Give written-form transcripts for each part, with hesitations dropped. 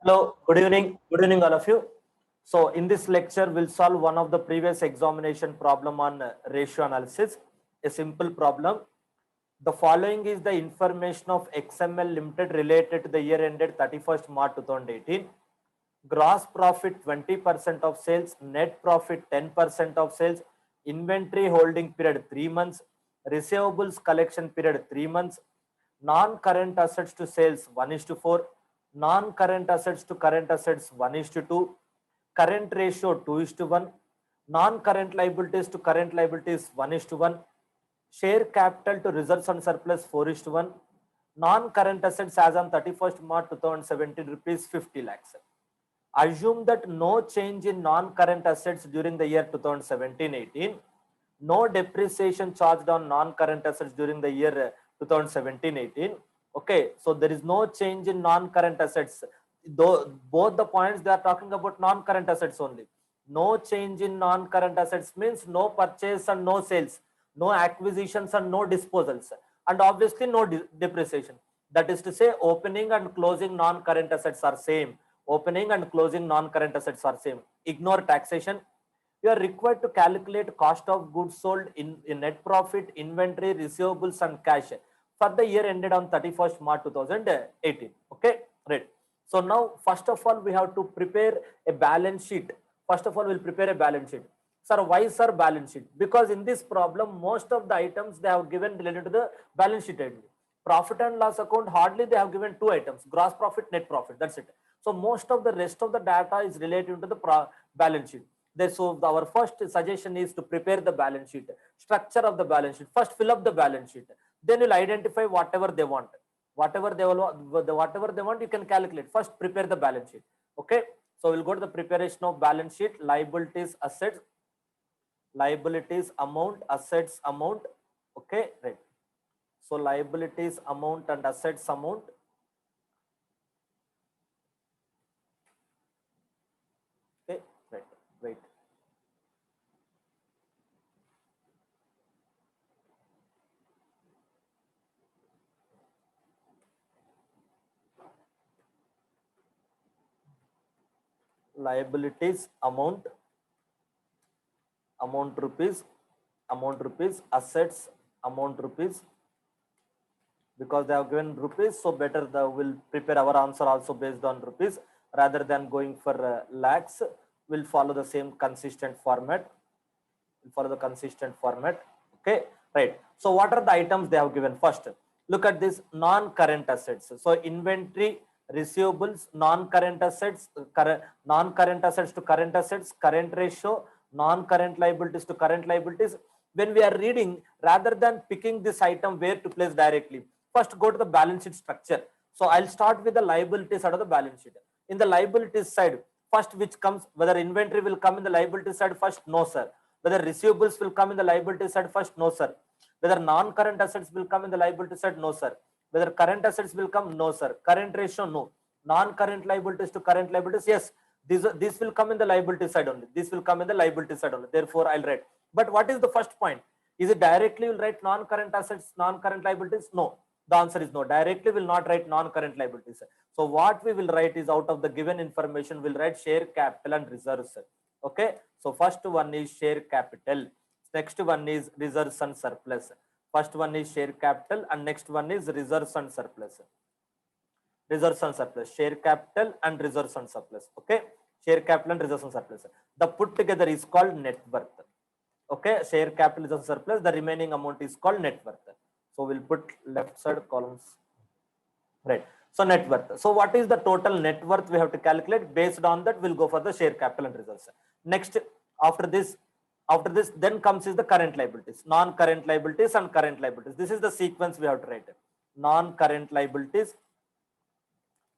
Hello, good evening all of you. So in this lecture, we'll solve one of the previous examination problem on ratio analysis, a simple problem. The following is the information of XML Limited related to the year ended 31st March 2018. Gross profit 20% of sales, net profit 10% of sales, inventory holding period 3 months, receivables collection period 3 months, non-current assets to sales 1:4, non-current assets to current assets 1:2, current ratio 2:1, non-current liabilities to current liabilities 1:1, share capital to reserves and surplus 4:1, non-current assets as on 31st March 2017 rupees 50 lakhs. Assume that no change in non-current assets during the year 2017-18, no depreciation charged on non-current assets during the year 2017-18. Okay, so there is no change in non-current assets. Though both the points they are talking about non-current assets only. No change in non-current assets means no purchase and no sales, no acquisitions and no disposals, and obviously no depreciation. That is to say, opening and closing non-current assets are same. Opening and closing non-current assets are same. Ignore taxation. You are required to calculate cost of goods sold in net profit, inventory, receivables, and cash for the year ended on 31st March 2018. Okay, right. So now, first of all, we have to prepare a balance sheet. First of all, we'll prepare a balance sheet. Sir, why sir balance sheet? Because in this problem, most of the items they have given related to the balance sheet only. Profit and loss account, hardly they have given two items, gross profit, net profit, that's it. So most of the rest of the data is related to the balance sheet. So our first suggestion is to prepare the balance sheet, structure of the balance sheet. First fill up the balance sheet. Then you'll identify whatever they want. Whatever they want, you can calculate. First prepare the balance sheet. Okay. So we'll go to the preparation of balance sheet, liabilities, assets, liabilities amount, assets amount. Okay, right. So liabilities amount and assets amount. Okay, right, wait. Liabilities amount rupees, assets amount rupees. Because they have given rupees, so better we'll prepare our answer also based on rupees rather than going for lakhs. We'll follow the same consistent format. Okay, right. So what are the items they have given? First, look at this non-current assets. So inventory, receivables, non-current assets, non-current assets to current assets, current ratio, non-current liabilities to current liabilities. When we are reading, rather than picking this item where to place directly, first go to the balance sheet structure. So I'll start with the liabilities side of the balance sheet. In the liabilities side, first which comes, whether inventory will come in the liability side first? No, sir. Whether receivables will come in the liability side first? No, sir. Whether non-current assets will come in the liability side? No, sir. Whether current assets will come? No, sir. Current ratio? No. Non-current liabilities to current liabilities? Yes. This will come in the liability side only. This will come in the liability side only. Therefore, I'll write. But what is the first point? Is it directly will write non-current assets, non-current liabilities? No. The answer is no. Directly will not write non-current liabilities. So what we will write is, out of the given information, we'll write share capital and reserves. Okay. So first one is share capital. Next one is reserves and surplus. First one is share capital and next one is reserves and surplus. Reserves and surplus. Share capital and reserves and surplus. Okay. Share capital and reserves and surplus. The put together is called net worth. Okay. Share capital, reserves, surplus. The remaining amount is called net worth. So we'll put left side columns. Right. So net worth. So what is the total net worth we have to calculate? Based on that, we'll go for the share capital and reserves. Next, after this, then comes is the current liabilities, non-current liabilities and current liabilities. This is the sequence we have to write. Non-current liabilities,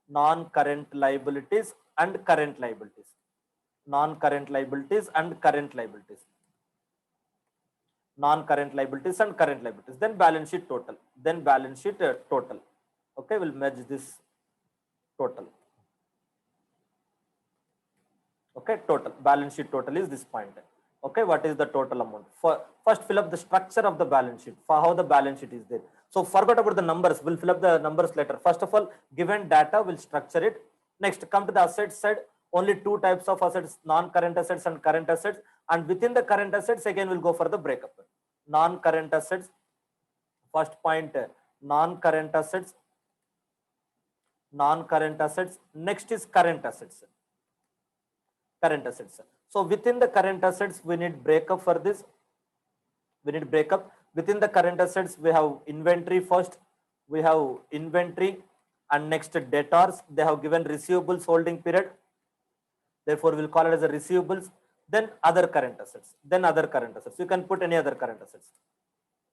non-current liabilities and current liabilities. Non-current liabilities and current liabilities. Non-current liabilities and current liabilities. Then balance sheet total. Then balance sheet total. Okay, we'll merge this total. Okay, total. Balance sheet total is this point. Okay, what is the total amount? First, fill up the structure of the balance sheet, for how the balance sheet is there. So forget about the numbers. We'll fill up the numbers later. First of all, given data, we'll structure it. Next, come to the asset side. Only two types of assets, non-current assets and current assets. And within the current assets, again, we'll go for the breakup. Non-current assets, first point, non-current assets, non-current assets. Next is current assets. Current assets. So within the current assets, we need breakup for this. We need breakup. Within the current assets, we have inventory first. We have inventory and next debtors. They have given receivables holding period. Therefore, we'll call it as a receivables. Then other current assets. Then other current assets. You can put any other current assets.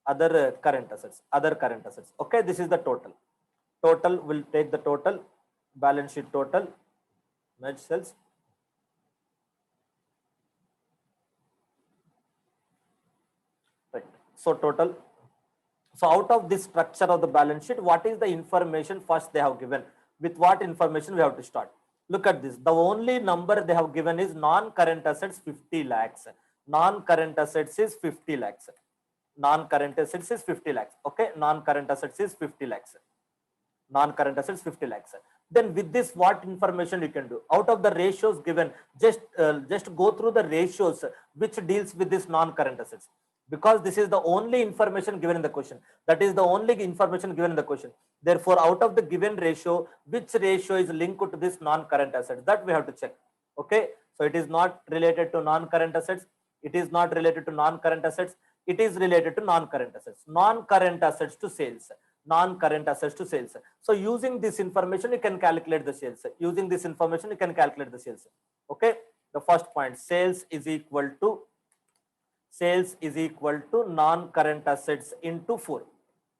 Other current assets. Other current assets. Okay, this is the total. Total will take the total. Balance sheet total. Merge cells. Right. So total. So out of this structure of the balance sheet, what is the information first they have given? With what information we have to start? Look at this. The only number they have given is non-current assets 50 lakhs. Non-current assets is 50 lakhs. Non-current assets is 50 lakhs. Okay. Non-current assets is 50 lakhs. Non-current assets 50 lakhs. Then with this, what information you can do? Out of the ratios given, just go through the ratios which deals with this non-current assets. Because this is the only information given in the question. That is the only information given in the question. Therefore, out of the given ratio, which ratio is linked to this non-current asset? That we have to check. Okay. So it is not related to non-current assets. It is not related to non-current assets. It is related to non-current assets. Non-current assets to sales. Non-current assets to sales. So using this information, you can calculate the sales. Using this information, you can calculate the sales. Okay. The first point, sales is equal to non-current assets into 4.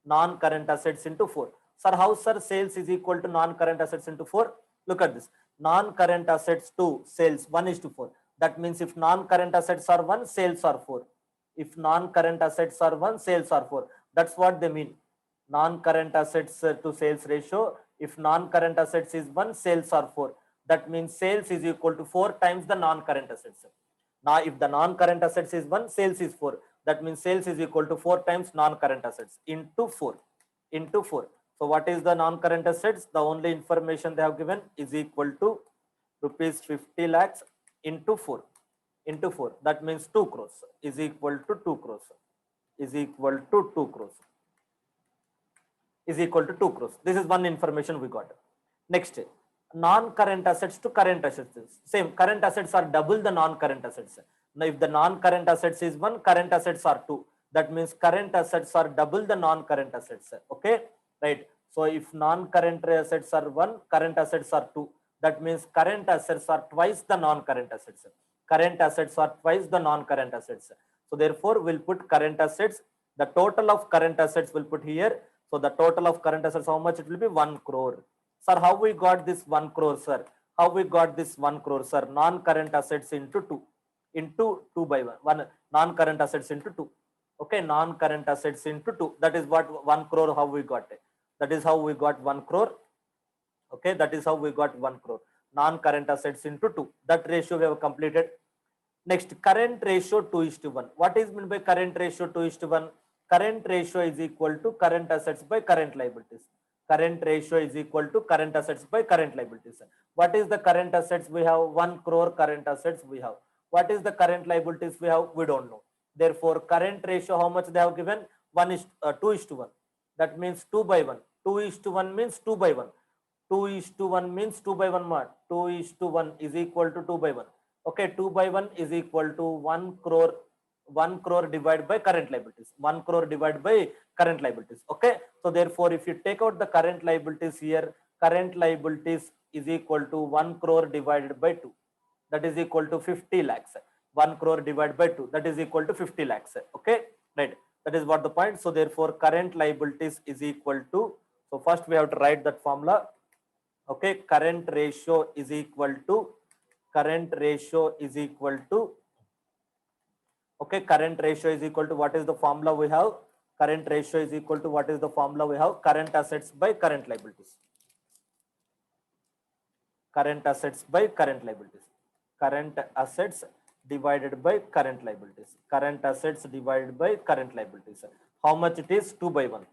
Non-current assets into 4. Sir, how sir sales is equal to non-current assets into 4? Look at this. Non-current assets to sales 1:4. That means if non-current assets are 1, sales are 4. If non-current assets are 1, sales are 4. That's what they mean. Non-current assets to sales ratio. If non-current assets is 1, sales are 4. That means sales is equal to 4 times the non-current assets. Now, if the non-current assets is 1, sales is 4. That means sales is equal to 4 times non-current assets into 4. Into 4. So what is the non-current assets? The only information they have given is equal to rupees 50 lakhs into 4. Into 4. That means 2 crores is equal to 2 crores. Is equal to 2 crores. Is equal to 2 crores. This is one information we got. Next, non-current assets to current assets. Same, current assets are double the non-current assets. Now, if the non-current assets is 1, current assets are 2. That means current assets are double the non-current assets. Okay, right. So if non-current assets are 1, current assets are 2. That means current assets are twice the non-current assets. Current assets are twice the non-current assets. So therefore, we'll put current assets. The total of current assets will put here. So the total of current assets, how much it will be? 1 crore. Sir, how we got this 1 crore, sir? How we got this 1 crore, sir? Non-current assets into 2. Into 2 by 1. One non-current assets into 2. Okay, non-current assets into 2. That is what 1 crore, how we got it. That is how we got 1 crore. Okay, that is how we got 1 crore. Non-current assets into 2. That ratio we have completed. Next, current ratio 2:1. What is meant by current ratio 2:1? Current ratio is equal to current assets by current liabilities. Current ratio is equal to current assets by current liabilities. What is the current assets we have? 1 crore current assets we have. What is the current liabilities we have? We don't know. Therefore, current ratio, how much they have given? 2:1. That means 2 by 1. 2:1 means 2 by 1. 2:1 means 2 by 1 more. 2:1 is equal to 2 by 1. Okay, 2 by 1 is equal to 1 crore. 1 crore divided by current liabilities. 1 crore divided by current liabilities. Okay. So therefore, if you take out the current liabilities here, current liabilities is equal to 1 crore divided by 2. That is equal to 50 lakhs. 1 crore divided by 2. That is equal to 50 lakhs. Okay. Right. That is what the point. So therefore, current liabilities is equal to, so first we have to write that formula. Okay. Current ratio is equal to, okay, current ratio is equal to, what is the formula we have? Current ratio is equal to, what is the formula we have? Current assets by current liabilities. Current assets by current liabilities. Current assets divided by current liabilities. Current assets divided by current liabilities. How much it is? 2 by 1.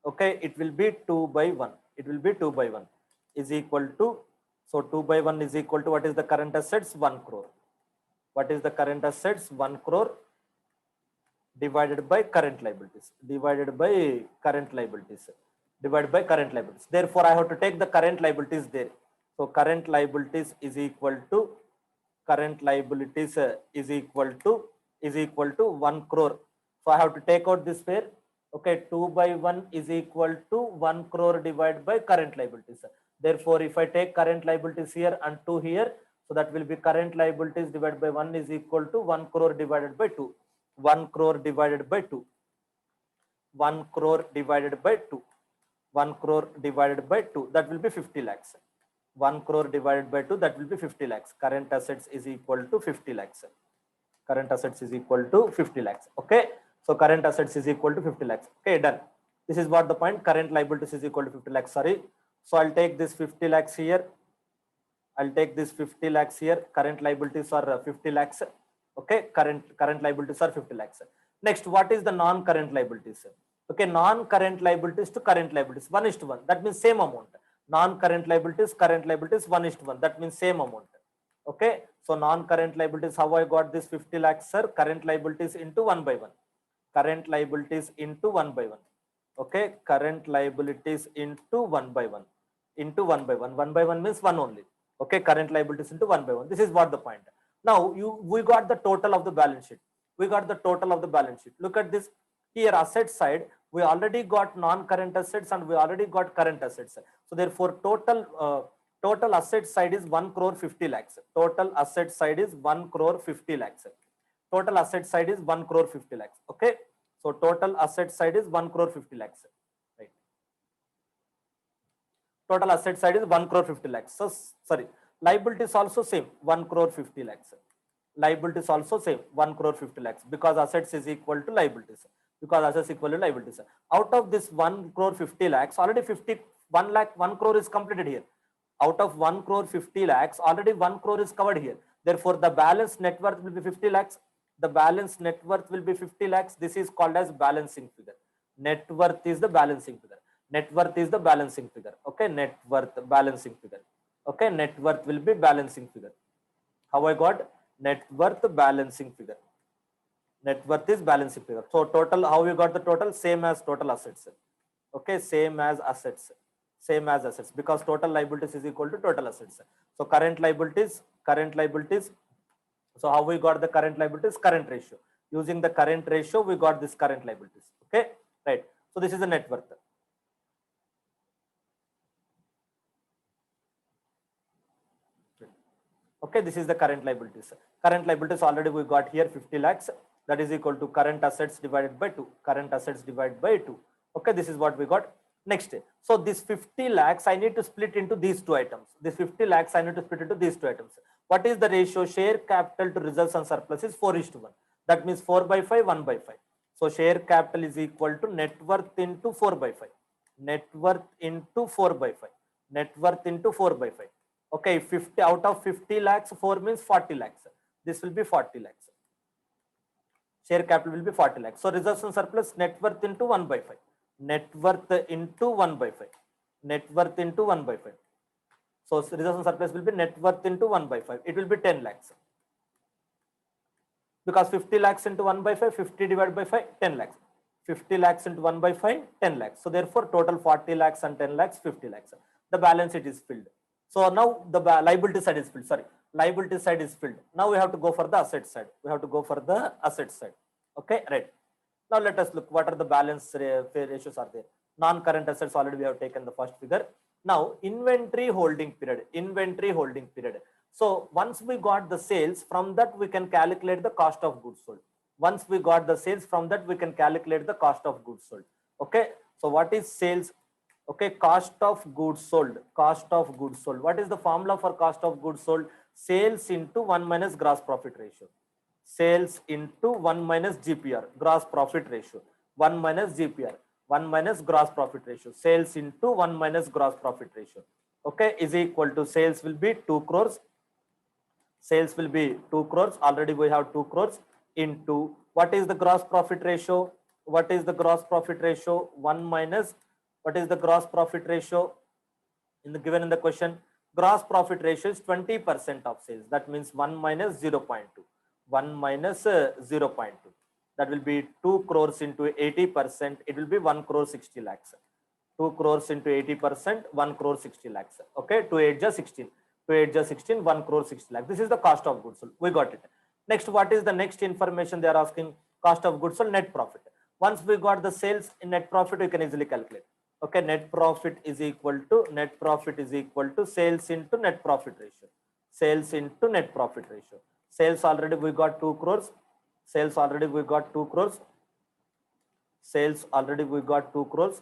Okay, it will be 2 by 1. It will be 2 by 1 is equal to, So 2 by 1 is equal to, what is the current assets? 1 crore. What is the current assets? 1 crore divided by current liabilities, divided by current liabilities, divided by current liabilities. Therefore, I have to take the current liabilities there. So current liabilities is equal to, current liabilities is equal to 1 crore. So I have to take out this pair. Okay, 2 by 1 is equal to 1 crore divided by current liabilities. Therefore, if I take current liabilities here and 2 here, so that will be current liabilities divided by 1 is equal to 1 crore divided by 2. 1 crore divided by 2. 1 crore divided by 2. 1 crore divided by 2. That will be 50 lakhs. 1 crore divided by 2, that will be 50 lakhs. Current assets is equal to 50 lakhs. Current assets is equal to 50 lakhs. Okay. So current assets is equal to 50 lakhs. Okay, done. This is what the point. Current liabilities is equal to 50 lakhs. Sorry. So I'll take this 50 lakhs here. I'll take this 50 lakhs here. Current liabilities are 50 lakhs. Okay. Current liabilities are 50 lakhs. Next, what is the non-current liabilities? Okay. Non-current liabilities to current liabilities 1:1. That means same amount. Non-current liabilities, current liabilities 1:1. That means same amount. Okay. So non-current liabilities, how I got this 50 lakhs, sir? Current liabilities into 1 by 1. Current liabilities into 1 by 1. Okay. Current liabilities into 1 by 1. Into 1 by 1. 1 by 1 means 1 only. Okay. Current liabilities into 1 by 1. This is what the point. Now we got the total of the balance sheet. We got the total of the balance sheet. Look at this here, asset side. We already got non-current assets and we already got current assets. So therefore, total asset side is 1 crore 50 lakhs. Total asset side is 1 crore 50 lakhs. Total asset side is 1 crore 50 lakhs. Okay. So total asset side is 1 crore 50 lakhs. Right. Total asset side is 1 crore 50 lakhs. So sorry, liabilities also same 1 crore 50 lakhs. Liabilities also same 1 crore 50 lakhs because assets is equal to liabilities. Because assets equal to liabilities. Out of this 1 crore 50 lakhs, already 1 crore is completed here. Out of 1 crore 50 lakhs, already 1 crore is covered here. Therefore, the balance net worth will be 50 lakhs. The balance net worth will be 50 lakhs. This is called as balancing figure. Net worth is the balancing figure. Net worth is the balancing figure. Okay, net worth balancing figure. Okay, net worth will be balancing figure. How I got net worth balancing figure? Net worth is balancing figure. So total, how we got the total? Same as total assets. Okay, same as assets. Same as assets because total liabilities is equal to total assets. So current liabilities. So how we got the current liabilities? Current ratio. Using the current ratio, we got this current liabilities. Okay, right. So this is the net worth. Okay, this is the current liabilities. Current liabilities already we got here 50 lakhs. That is equal to current assets divided by 2. Current assets divided by 2. Okay, this is what we got. Next, so this 50 lakhs I need to split into these two items. This 50 lakhs I need to split into these two items. What is the ratio? Share capital to reserves and surplus is 4:1. That means 4 by 5, 1 by 5. So share capital is equal to net worth into 4 by 5. Net worth into 4 by 5. Net worth into 4 by 5. Okay, 50 out of 50 lakhs, 4 means 40 lakhs. This will be 40 lakhs. Share capital will be 40 lakhs. So reserves and surplus, net worth into 1 by 5. Net worth into 1 by 5. Net worth into 1 by 5. So reserves and surplus will be net worth into 1 by 5. It will be 10 lakhs. Because 50 lakhs into 1 by 5, 50 divided by 5, 10 lakhs. 50 lakhs into 1 by 5, 10 lakhs. So therefore total 40 lakhs and 10 lakhs, 50 lakhs. The balance sheet is filled. So now the liability side is filled. Sorry, liability side is filled. Now we have to go for the asset side. We have to go for the asset side. Okay, right. Now let us look what are the balance ratios are there. Non-current assets already we have taken the first figure. Now inventory holding period. Inventory holding period. So once we got the sales, from that we can calculate the cost of goods sold. Once we got the sales, from that we can calculate the cost of goods sold. Okay. So what is sales? Okay, cost of goods sold. Cost of goods sold. What is the formula for cost of goods sold? Sales into 1 minus gross profit ratio. Sales into 1 minus GPR, gross profit ratio. 1 minus GPR, 1 minus gross profit ratio. Sales into 1 minus gross profit ratio. Okay, is equal to sales will be 2 crores. Sales will be 2 crores. Already we have 2 crores into what is the gross profit ratio? What is the gross profit ratio? 1 minus what is the gross profit ratio in the given in the question? Gross profit ratio is 20% of sales. That means 1 minus 0.2. 1 minus 0.2. That will be 2 crores into 80%. It will be 1 crore 60 lakhs. 2 crores into 80%, 1 crore 60 lakhs. Okay, 2 8 just 16. 2 8 just 16, 1 crore 60 lakhs. This is the cost of goods sold. We got it. Next, what is the next information they are asking? Cost of goods sold, net profit. Once we got the sales in net profit, we can easily calculate. Okay, net profit is equal to sales into net profit ratio. Sales into net profit ratio. Sales already we got 2 crores. Sales already we got 2 crores. Sales already we got 2 crores.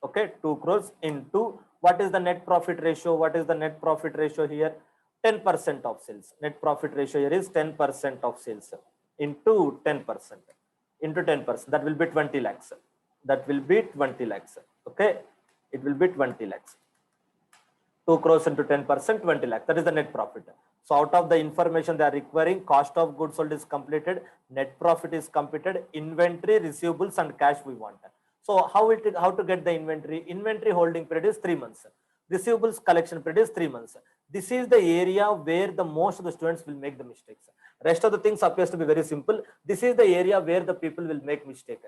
Okay, 2 crores into what is the net profit ratio? What is the net profit ratio here? 10% of sales. Net profit ratio here is 10% of sales into 10%. Into 10%. That will be 20 lakhs. That will be 20 lakhs. Okay, it will be 20 lakhs. 2 crores into 10%, 20 lakhs. That is the net profit. So out of the information they are requiring, cost of goods sold is completed, net profit is completed, inventory, receivables, and cash we want. So how to get the inventory? Inventory holding period is 3 months. Receivables collection period is 3 months. This is the area where the most of the students will make the mistakes. Rest of the things appears to be very simple. This is the area where the people will make mistake.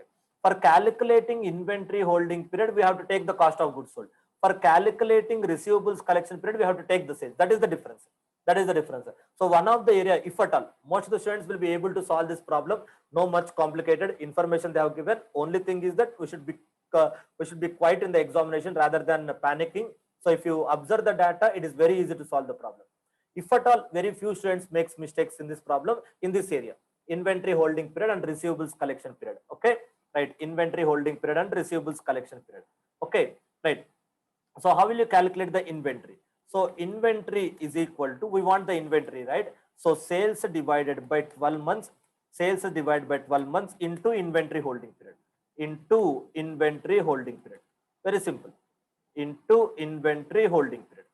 For calculating inventory holding period, we have to take the cost of goods sold. For calculating receivables collection period, we have to take the sales. That is the difference. That is the difference. So one of the area, if at all, most of the students will be able to solve this problem. No much complicated information they have given. Only thing is that we should be quiet in the examination rather than panicking. So if you observe the data, it is very easy to solve the problem. If at all, very few students makes mistakes in this problem in this area. Inventory holding period and receivables collection period. Okay, right. Inventory holding period and receivables collection period. Okay, right. So how will you calculate the inventory? So inventory is equal to, we want the inventory, right? So sales divided by 12 months, sales divided by 12 months into inventory holding period, into inventory holding period. Very simple. Into inventory holding period.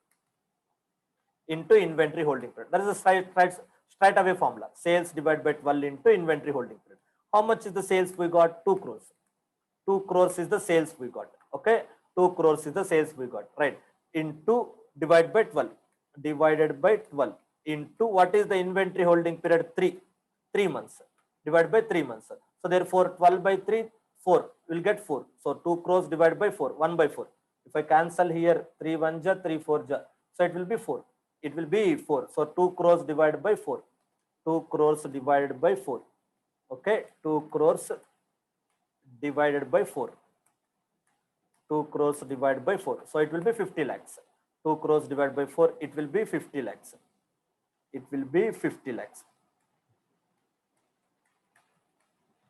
Into inventory holding period. That is a straight away formula. Sales divided by 12 into inventory holding period. How much is the sales we got? 2 crores. 2 crores is the sales we got. Okay. 2 crores is the sales we got, right? Into divided by 12, divided by 12 into what is the inventory holding period? 3 months, divided by 3 months. So therefore 12 by 3, 4, we'll get 4. So 2 crores divided by 4, 1 by 4. If I cancel here, 3 1 ja, 3 4 ja. So it will be 4. It will be 4. So 2 crores divided by 4. 2 crores divided by 4. Okay, 2 crores divided by 4. 2 crores divided by 4. So it will be 50 lakhs. 2 crores divided by 4, it will be 50 lakhs. It will be 50 lakhs.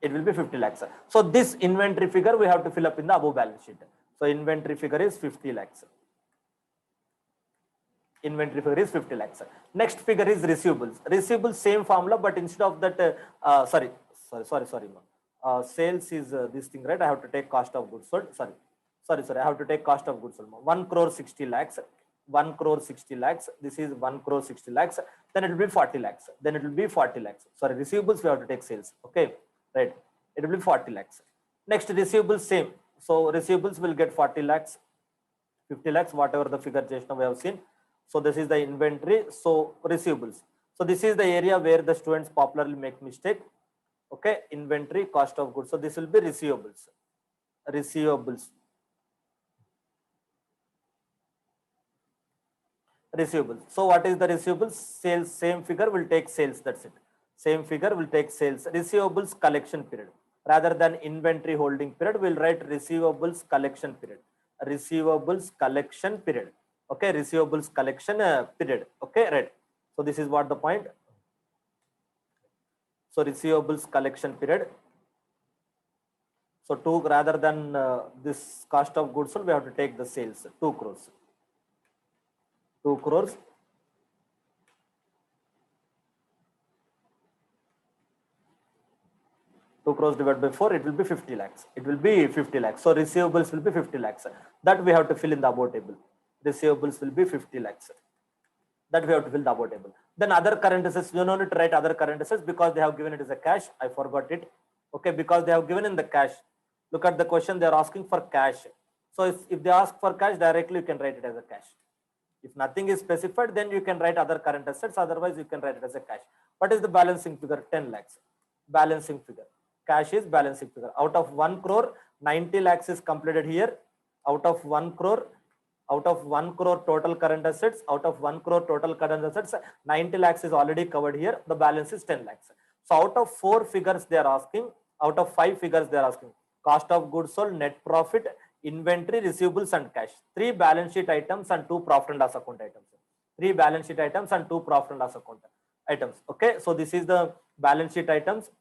It will be 50 lakhs. So this inventory figure we have to fill up in the above balance sheet. So inventory figure is 50 lakhs. Inventory figure is 50 lakhs. Next figure is receivables. Receivables, same formula, but instead of that, sorry. Sales is this thing, right? I have to take cost of goods sold. Sorry, I have to take cost of goods sold. 1 crore 60 lakhs. 1 crore 60 lakhs. This is 1 crore 60 lakhs. Then it will be 40 lakhs. Then it will be 40 lakhs. Sorry, receivables we have to take sales. Okay, right. It will be 40 lakhs. Next, receivables same. So receivables will get 40 lakhs, 50 lakhs, whatever the figure just now we have seen. So this is the inventory. So receivables. So this is the area where the students popularly make mistake. Okay, inventory, cost of goods. So this will be receivables. Receivables. Receivables. So what is the receivables? Sales, same figure will take sales. That's it. Same figure will take sales. Receivables collection period. Rather than inventory holding period, we'll write receivables collection period. Receivables collection period. Okay, receivables collection period. Okay, right. So this is what the point. So receivables collection period. So 2 rather than this cost of goods sold, we have to take the sales. 2 crores. 2 crores. Divided by 4, it will be 50 lakhs. It will be 50 lakhs. So receivables will be 50 lakhs. That we have to fill in the above table. Receivables will be 50 lakhs. That we have to fill the above table. Then other current assets, you don't need to write other current assets because they have given it as a cash. I forgot it. Okay, because they have given in the cash. Look at the question, they are asking for cash. So if they ask for cash directly, you can write it as a cash. If nothing is specified, then you can write other current assets. Otherwise, you can write it as a cash. What is the balancing figure? 10 lakhs. Balancing figure. Cash is balancing figure. Out of 1 crore, 90 lakhs is completed here. Out of 1 crore, total current assets, 90 lakhs is already covered here. The balance is 10 lakhs. So out of 4 figures they are asking, out of 5 figures they are asking, cost of goods sold, net profit, inventory, receivables and cash. 3 balance sheet items and 2 profit and loss account items. 3 balance sheet items and 2 profit and loss account items. Okay, so this is the balance sheet items.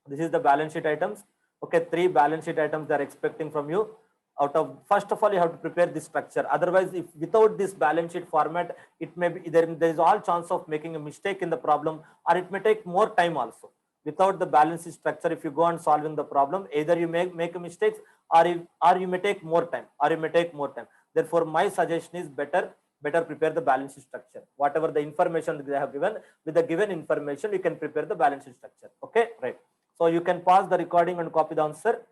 This is the balance sheet items. Okay, 3 balance sheet items they are expecting from you. Out of, first of all, you have to prepare this structure. Otherwise, if without this balance sheet format, it may be there is all chance of making a mistake in the problem, or it may take more time also. Without the balance sheet structure, if you go on solving the problem, either you make a mistake, or you may take more time, Therefore, my suggestion is better prepare the balance sheet structure. Whatever the information they have given, with the given information, you can prepare the balance sheet structure. Okay, right. So you can pause the recording and copy the answer.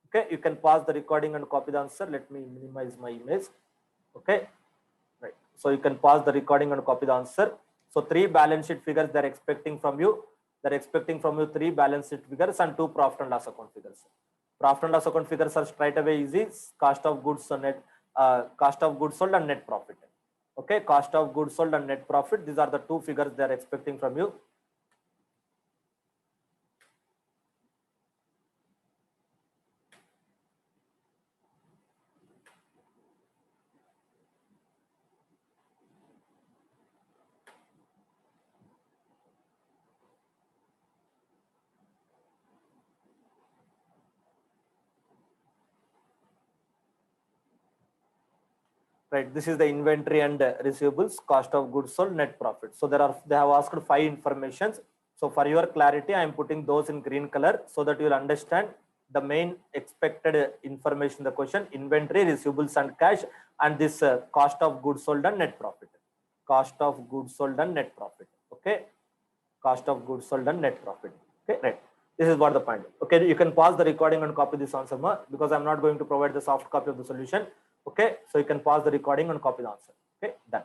Okay, you can pause the recording and copy the answer. Let me minimize my image. Okay, right. So you can pause the recording and copy the answer. So 3 balance sheet figures they're expecting from you. They're expecting from you 3 balance sheet figures and 2 profit and loss account figures. Profit and loss account figures are straight away easy. Cost of goods sold and net profit. Okay, cost of goods sold and net profit. These are the 2 figures they're expecting from you. Right, this is the inventory and receivables, cost of goods sold, net profit. So they have asked 5 informations. So for your clarity, I am putting those in green color so that you will understand the main expected information in the question: inventory, receivables and cash, and this cost of goods sold and net profit. Cost of goods sold and net profit. Okay, cost of goods sold and net profit. Okay, right. This is what the point. Okay, you can pause the recording and copy this answer because I'm not going to provide the soft copy of the solution. Okay, so you can pause the recording and copy the answer. Okay, done.